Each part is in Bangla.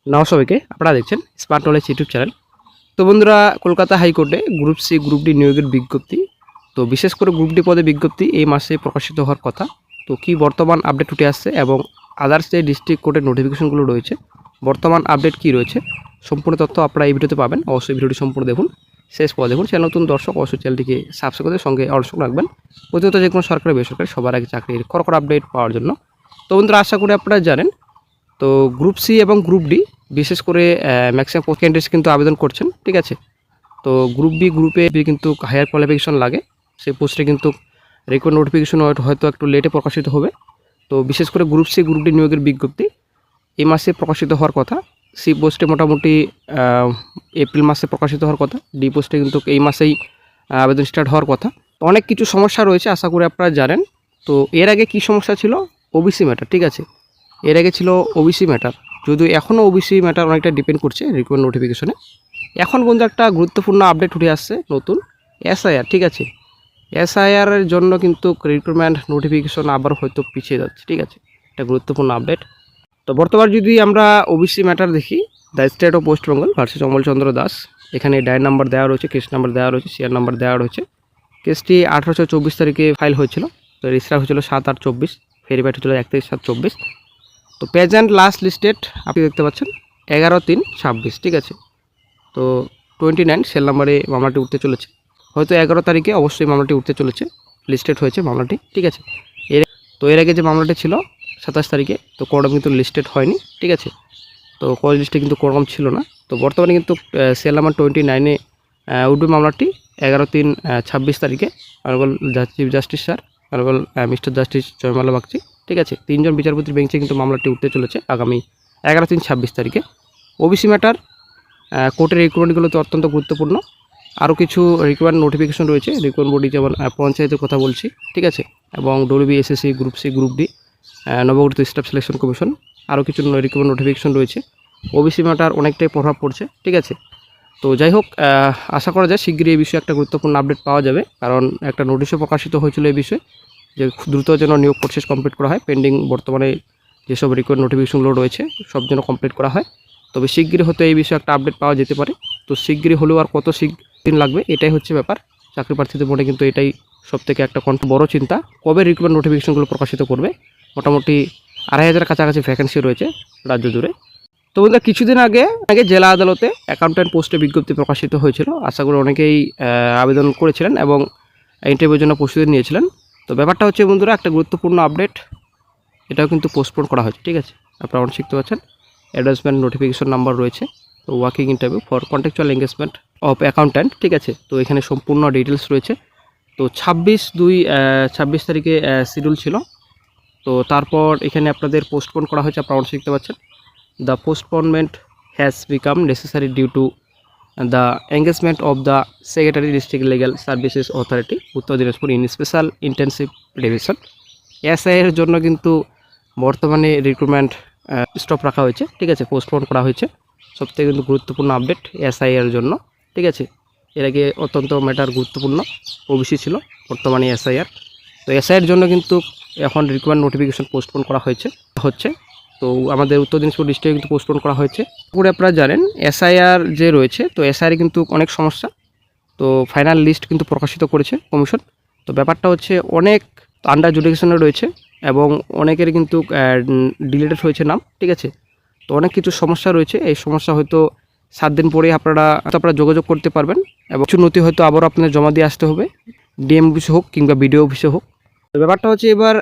নাও সবাইকে আপনারা দেখছেন স্মার্ট নলেজ ইউটিউব চ্যানেল। তো বন্ধুরা, কলকাতা হাইকোর্টে গ্রুপ সি গ্রুপ ডি নিয়োগের বিজ্ঞপ্তি, তো বিশেষ করে গ্রুপ ডি পদে বিজ্ঞপ্তি এই মাসে প্রকাশিত হওয়ার কথা। তো কি বর্তমান আপডেট উঠে আসছে এবং আদার্স যে ডিস্ট্রিক্ট কোর্টের নোটিফিকেশনগুলো রয়েছে, বর্তমান আপডেট কি রয়েছে, সম্পূর্ণ তথ্য আপনারা এই ভিডিওতে পাবেন। অবশ্যই ভিডিওটি সম্পূর্ণ দেখুন, শেষ পর দেখুন। চ্যানেল নতুন দর্শক অবশ্যই চ্যানেলটিকে সাবস্ক্রাইব করে সঙ্গে অবশ্যই রাখবেন, প্রতিনিয়ত যে কোনো সরকারি বেসরকারি সবার আগে চাকরির খড়খড় আপডেট পাওয়ার জন্য। তো বন্ধুরা, আশা করি আপনারা জানেন, তো গ্রুপ সি এবং গ্রুপ ডি বিশেষ করে ম্যাক্সিমাম পোস্ট ক্যান্ডিডেটস কিন্তু আবেদন করছেন, ঠিক আছে। তো গ্রুপ বি গ্রুপে কিন্তু হায়ার কোয়ালিফিকেশন লাগে, সেই পোস্টে কিন্তু রিকোয়ার্ড নোটিফিকেশন হয়তো একটু লেটে প্রকাশিত হবে। তো বিশেষ করে গ্রুপ সি গ্রুপ ডি নিয়োগের বিজ্ঞপ্তি এই মাসে প্রকাশিত হওয়ার কথা। সি পোস্টে মোটামুটি এপ্রিল মাসে প্রকাশিত হওয়ার কথা, ডি পোস্টে কিন্তু এই মাসেই আবেদন স্টার্ট হওয়ার কথা। তো অনেক কিছু সমস্যা রয়েছে, আশা করি আপনারা জানেন। তো এর আগে কি সমস্যা ছিল? ওবিসি ম্যাটার, ঠিক আছে। এর আগে ছিল ওবিসি ম্যাটার, যদিও এখনও ওবিসি ম্যাটার অনেকটা ডিপেন্ড করছে রিকোয়ার্ড নোটিফিকেশনে। এখন বন্ধু একটা গুরুত্বপূর্ণ আপডেট উঠে আসছে নতুন, এসআইআর, ঠিক আছে। এসআইআরের জন্য কিন্তু রিক্রুটমেন্ট নোটিফিকেশন আবার হয়তো পিছিয়ে যাচ্ছে, ঠিক আছে। এটা গুরুত্বপূর্ণ আপডেট। তো বর্তমান যদি আমরা ওবিসি ম্যাটার দেখি, the state of West Bengal versus Amalchandra Das, এখানে ডায়ের নাম্বার দেওয়া রয়েছে, কেস নাম্বার দেওয়া রয়েছে, সিআর নাম্বার দেওয়া রয়েছে। কেসটি 1824 তারিখে ফাইল হয়েছিল, তো রেজিস্টার হয়েছিল 7/8/24, ভেরিফাইড হয়েছিল 31/7/24। তো প্রেজেন্ট লাস্ট লিস্টেড আপনি দেখতে পাচ্ছেন 11/3/26, ঠিক আছে। তো 29 সেল নাম্বারে মামলাটি উঠতে চলেছে, হয়তো 11 তারিখে অবশ্যই মামলাটি উঠতে চলেছে, লিস্টেড হয়েছে মামলাটি, ঠিক আছে। এর আগে যে মামলাটি ছিল 27 তারিখে, তো কোরম কিন্তু লিস্টেড হয়নি, ঠিক আছে। তো কলেজ লিস্টে কিন্তু কোরম ছিল না। তো বর্তমানে কিন্তু সেল নাম্বার 29-এ উঠবে মামলাটি 11/3/26 তারিখে। Honourable chief justice sir, honourable mister justice jaimala Bagchi, ঠিক আছে, 3 জন বিচারপতির বেঞ্চে কিন্তু মামলাটি উঠতে চলেছে আগামী 11/3/26 তারিখে। ওবিসি ম্যাটার কোর্টের রিকোয়ারমেন্টগুলোতে অত্যন্ত গুরুত্বপূর্ণ। আরও কিছু রিকোয়ার্ড নোটিফিকেশন রয়েছে, রিকোয়ার্ড বডি যেমন পঞ্চায়েতের কথা বলছি, ঠিক আছে, এবং WB SSC group C group D, নবগঠিত স্টাফ সিলেকশন কমিশন, আরও কিছু রিকোয়ার্ড নোটিফিকেশন রয়েছে। ওবিসি ম্যাটার অনেকটাই প্রভাব পড়ছে, ঠিক আছে। তো যাই হোক, আশা করা যায় শীঘ্রই এই বিষয়ে একটা গুরুত্বপূর্ণ আপডেট পাওয়া যাবে, কারণ একটা নোটিশও প্রকাশিত হয়েছিল এই বিষয়ে যে দ্রুত যেন নিয়োগ প্রসেস কমপ্লিট করা হয়। পেন্ডিং বর্তমানে যেসব রিকোয়ার্ড নোটিফিকেশনগুলো রয়েছে সব যেন কমপ্লিট করা হয়। তবে শীঘ্রই হয়তো এই বিষয়ে একটা আপডেট পাওয়া যেতে পারে। তো শীঘ্রই হলেও আর কত দিন লাগবে, এটাই হচ্ছে ব্যাপার। চাকরি প্রার্থীদের মনে কিন্তু এটাই সবথেকে একটা বড় চিন্তা, কবে রিক্রুটমেন্ট নোটিফিকেশনগুলো প্রকাশিত করবে। মোটামুটি 2500 কাছাকাছি ভ্যাকেন্সি রয়েছে রাজ্য জুড়ে। তো বন্ধুরা, কিছুদিন আগে জেলা আদালতে অ্যাকাউন্ট্যান্ট পোস্টে বিজ্ঞপ্তি প্রকাশিত হয়েছিল। আশা করি অনেকেই আবেদন করেছিলেন এবং ইন্টারভিউর জন্য প্রস্তুতি নিয়েছিলেন। তো ব্যাপারটা হচ্ছে বন্ধুরা, একটা গুরুত্বপূর্ণ আপডেট, এটাও কিন্তু পোস্টপোন করা হয়েছে, ঠিক আছে। আপনারা অনেক শিখতে পাচ্ছেন, অ্যাডভান্সমেন্ট নোটিফিকেশন নাম্বার রয়েছে। তো working interview for contractual engagement of accountant, ঠিক আছে। তো এখানে সম্পূর্ণ ডিটেলস রয়েছে। তো 26/2/26 তারিখে শিডিউল ছিল। তো তারপর এখানে আপনাদের পোস্টপোন করা হয়েছে, আপনারা অনেক শিখতে পাচ্ছেন। The postponement has become necessary due to the engagement of the secretary district legal services authority Uttar Dinajpur in special intensive division. এসআইয়ের জন্য কিন্তু বর্তমানে রিক্রুটমেন্ট স্টপ রাখা হয়েছে, ঠিক আছে, পোস্টপোন করা হয়েছে। সবথেকে কিন্তু গুরুত্বপূর্ণ আপডেট এসআইয়ের জন্য, ঠিক আছে। এর আগে অত্যন্ত ম্যাটার গুরুত্বপূর্ণ ওবিসি ছিল, বর্তমানে এসআইআর। তো এসআইয়ের জন্য কিন্তু এখন রিক্রুটমেন্ট নোটিফিকেশন পোস্টপোন করা হচ্ছে। তো আমাদের উত্তর দিনাজপুর ডিস্ট্রিক্টে কিন্তু পোস্টপোন করা হয়েছে। পরে আপনারা জানেন এসআইআর যে রয়েছে, তো এসআইআর কিন্তু অনেক সমস্যা। তো ফাইনাল লিস্ট কিন্তু প্রকাশিত করেছে কমিশন। তো ব্যাপারটা হচ্ছে অনেক আন্ডার জুডিকেশনে রয়েছে এবং অনেকের কিন্তু ডিলেটেড হয়েছে নাম, ঠিক আছে। তো অনেক কিছু সমস্যা রয়েছে, এই সমস্যা হয়তো 7 দিন পরে আপনারা যোগাযোগ করতে পারবেন এবং কিছু নথি হয়তো আবারও আপনাদের জমা দিয়ে আসতে হবে, ডিএম অফিসে হোক কিংবা বিডিও অফিসে হোক। তো ব্যাপারটা হচ্ছে এবার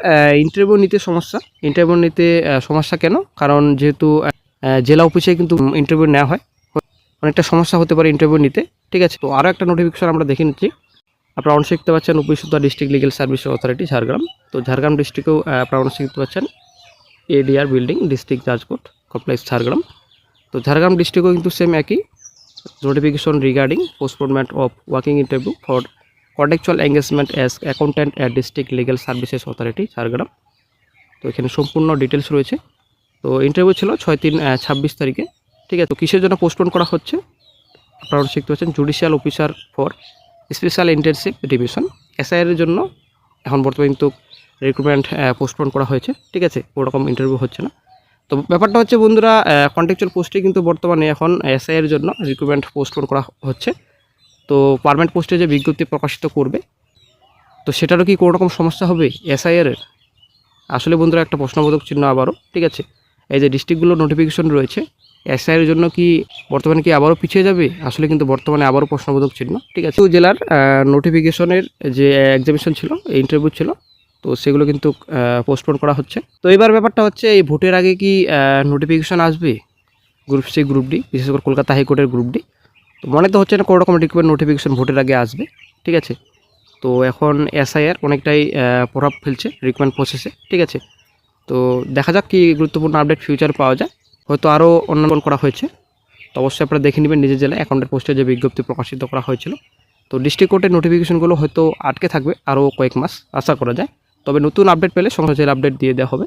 ইন্টারভিউ নিতে সমস্যা কেন? কারণ যেহেতু জেলা অফিসে কিন্তু ইন্টারভিউ নেওয়া হয়, অনেকটা সমস্যা হতে পারে ইন্টারভিউ নিতে, ঠিক আছে। তো আরও একটা নোটিফিকেশন আমরা দেখে নিচ্ছি। আপনারা অনেক শিখতে পাচ্ছেন উপরিসুদ্ধা district legal service authority Jhargram. তো ঝাড়গ্রাম ডিস্ট্রিক্টেও আপনারা অনেক শিখতে পাচ্ছেন এডিআর বিল্ডিং ডিস্ট্রিক্ট জাজ কোর্ট কমপ্লেক্স ঝাড়গ্রাম। তো ঝাড়গ্রাম ডিস্ট্রিক্টেও কিন্তু সেম একই notification regarding postponement of working interview for contractual engagement as accountant at district legal services authority Jhargram. তো এখানে সম্পূর্ণ ডিটেলস রয়েছে। তো ইন্টারভিউ ছিল 6/3/26 তারিখে, ঠিক আছে। তো কিসের জন্য পোস্টপোন করা হচ্ছে আপনারা শিখতে পাচ্ছেন, judicial officer for special intensive division এসআইয়ের জন্য এখন বর্তমানে কিন্তু রিক্রুটমেন্ট পোস্টপোন করা হয়েছে, ঠিক আছে। ওরকম ইন্টারভিউ হচ্ছে না। তো ব্যাপারটা হচ্ছে বন্ধুরা, কন্ট্রাকচুয়াল পোস্টে কিন্তু বর্তমানে এখন এসআই এর জন্য রিক্রুটমেন্ট পোস্টপোন করা হচ্ছে। তো পার্মানেন্ট পোস্টে যে বিজ্ঞপ্তি প্রকাশিত করবে, তো সেটারও কি কোনো রকম সমস্যা হবে এসআইআর এর? আসলে বন্ধুরা একটা প্রশ্নবোধক চিহ্ন আবারও, ঠিক আছে। এই যে ডিস্ট্রিক্টগুলো নোটিফিকেশন রয়েছে এসআইআর এর জন্য কি বর্তমানে কি আবারও পিছিয়ে যাবে? আসলে কিন্তু বর্তমানে আবারও প্রশ্নবোধক চিহ্ন, ঠিক আছে। জেলার নোটিফিকেশনের যে এক্সামিনেশন ছিল, ইন্টারভিউ ছিল, তো সেগুলো কিন্তু পোস্টপোন করা হচ্ছে। তো এবার ব্যাপারটা হচ্ছে এই ভোটের আগে কি নোটিফিকেশন আসবে গ্রুপ সি গ্রুপ ডি, বিশেষ করে কলকাতা হাইকোর্টের গ্রুপ ডি? তো মনে তো হচ্ছে না কোনো রকম রিক্রুটমেন্ট নোটিফিকেশন ভোটের আগে আসবে, ঠিক আছে। তো এখন এসআইআর অনেকটাই প্রভাব ফেলছে রিক্রুটমেন্ট প্রসেসে, ঠিক আছে। তো দেখা যাক কি গুরুত্বপূর্ণ আপডেট ফিউচার পাওয়া যায়। হয়তো আরও অন্যান্য করা হয়েছে, তো অবশ্যই আপনারা দেখে নেবেন নিজের জেলায় অ্যাকাউন্টের পোস্টে যে বিজ্ঞপ্তি প্রকাশিত করা হয়েছিল। তো ডিস্ট্রিক্ট কোর্টের নোটিফিকেশনগুলো হয়তো আটকে থাকবে আরও কয়েক মাস, আশা করা যায়। তবে নতুন আপডেট পেলে সঙ্গে আপডেট দিয়ে দেওয়া হবে।